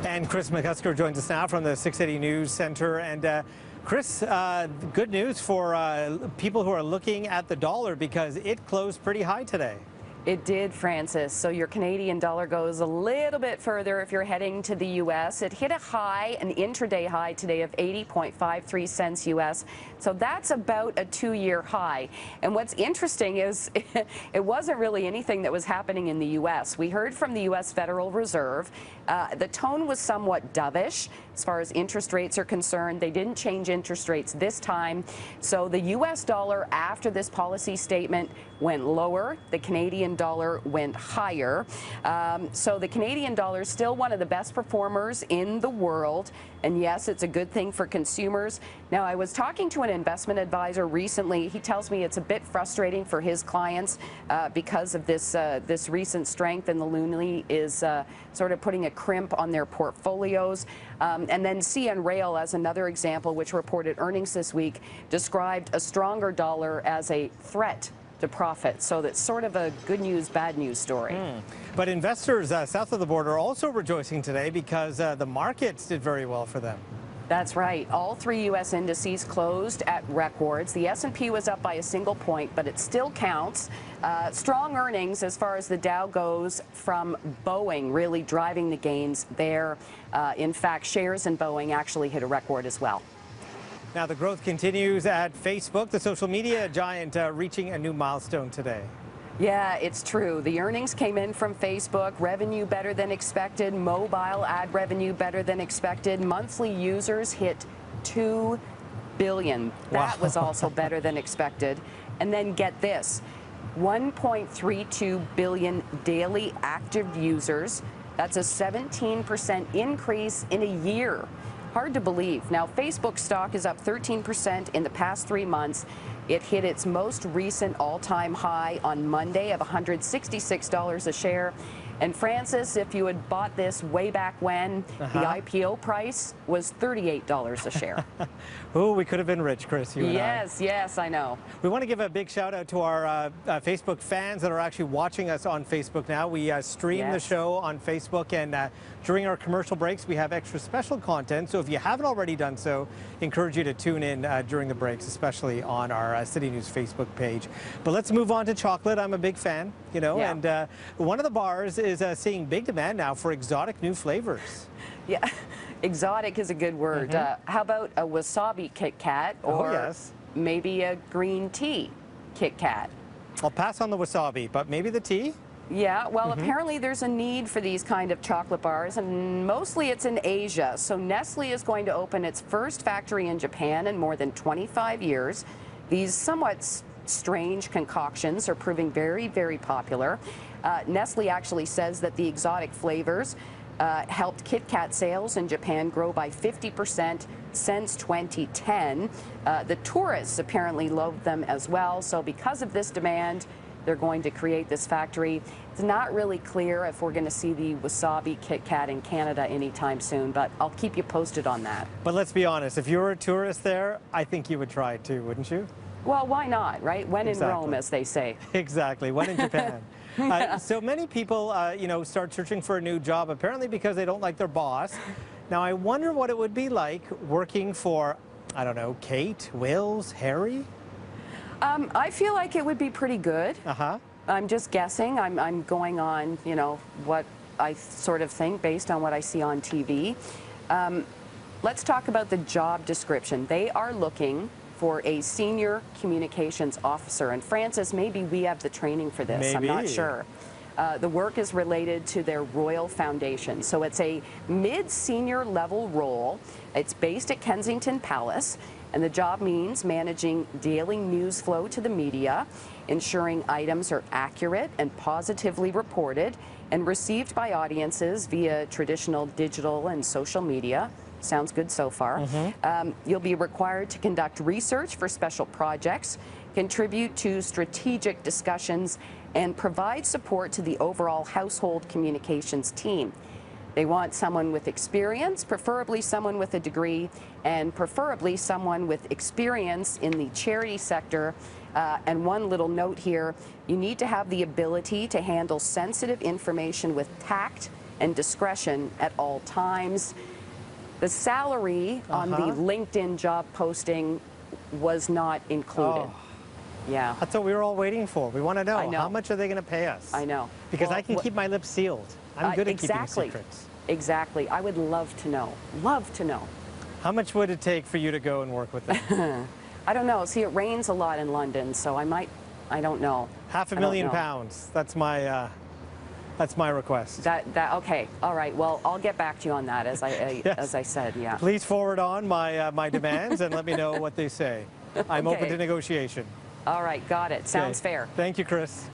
And Kris McCusker joins us now from the 680 News Center. And Kris, good news for people who are looking at the dollar because it closed pretty high today. It did, Francis. So your Canadian dollar goes a little bit further if you're heading to the U.S. It hit a high, an intraday high today of 80.53 cents U.S. So that's about a 2-year high. And what's interesting is it wasn't really anything that was happening in the U.S. We heard from the U.S. Federal Reserve. The tone was somewhat dovish as far as interest rates are concerned. They didn't change interest rates this time. So the U.S. dollar after this policy statement went lower. The Canadian dollar went higher. So the Canadian dollar is still one of the best performers in the world. And yes, it's a good thing for consumers. Now, I was talking to an investment advisor recently. He tells me it's a bit frustrating for his clients because of this recent strength, and the Loonie is sort of putting a crimp on their portfolios. And then CN Rail, as another example, which reported earnings this week, described a stronger dollar as a threat to profit. So that's sort of a good news, bad news story. But investors south of the border are also rejoicing today because the markets did very well for them. That's right. All 3 U.S. indices closed at records. The S&P was up by a single point, but it still counts. Strong earnings as far as the Dow goes from Boeing really driving the gains there. In fact, shares in Boeing actually hit a record as well. Now the growth continues at Facebook, the social media giant reaching a new milestone today. Yeah, it's true. The earnings came in from Facebook, revenue better than expected, mobile ad revenue better than expected. Monthly users hit 2 billion. That was also better than expected. And then get this, 1.32 billion daily active users. That's a 17% increase in a year. Hard to believe. Now, Facebook stock is up 13% in the past 3 months. It hit its most recent all-time high on Monday of $166 a share. And Francis, if you had bought this way back when, the IPO price was $38 a share. Oh, we could have been rich, Kris. You and yes, yes, I know. We want to give a big shout out to our Facebook fans that are actually watching us on Facebook now. We stream the show on Facebook, and during our commercial breaks, we have extra special content. So if you haven't already done so, encourage you to tune in during the breaks, especially on our City News Facebook page. But let's move on to chocolate. I'm a big fan, you know, and one of the bars is seeing big demand now for exotic new flavors. Yeah, exotic is a good word. How about a wasabi KitKat or maybe a green tea KitKat? I'll pass on the wasabi, but maybe the tea? Yeah, well, apparently there's a need for these kind of chocolate bars, and mostly it's in Asia. So Nestle is going to open its first factory in Japan in more than 25 years. These somewhat strange concoctions are proving very, very popular. Nestle actually says that the exotic flavors helped KitKat sales in Japan grow by 50% since 2010. The tourists apparently loathe them as well. So because of this demand, they're going to create this factory. It's not really clear if we're going to see the wasabi KitKat in Canada anytime soon, but I'll keep you posted on that. But let's be honest, if you were a tourist there, I think you would try it too, wouldn't you? Well, why not, right? When in Rome, as they say. Exactly, when in Japan. So many people, you know, start searching for a new job, apparently because they don't like their boss. Now, I wonder what it would be like working for, I don't know, Kate, Wills, Harry? I feel like it would be pretty good. I'm just guessing. I'm going on, you know, what I sort of think based on what I see on TV. Let's talk about the job description. They are looking for a senior communications officer. And Francis, maybe we have the training for this. I'm not sure. The work is related to their Royal Foundation. So it's a mid-senior level role. It's based at Kensington Palace. And the job means managing daily news flow to the media, ensuring items are accurate and positively reported and received by audiences via traditional digital and social media. Sounds good so far. You'll be required to conduct research for special projects, contribute to strategic discussions, and provide support to the overall household communications team. They want someone with experience, preferably someone with a degree, and preferably someone with experience in the charity sector. And one little note here, you need to have the ability to handle sensitive information with tact and discretion at all times. The salary on the LinkedIn job posting was not included. Yeah. That's what we were all waiting for. We want to know, I know. how much are they going to pay us? I know. Because I can keep my lips sealed. I'm good at keeping secrets. Exactly. I would love to know. Love to know. How much would it take for you to go and work with them? I don't know. See, it rains a lot in London, so I don't know. £500,000. That's my request. Okay. All right. Well, I'll get back to you on that, as I said. Yeah. Please forward on my demands and let me know what they say. I'm open to negotiation. All right. Got it. Sounds fair. Thank you, Kris.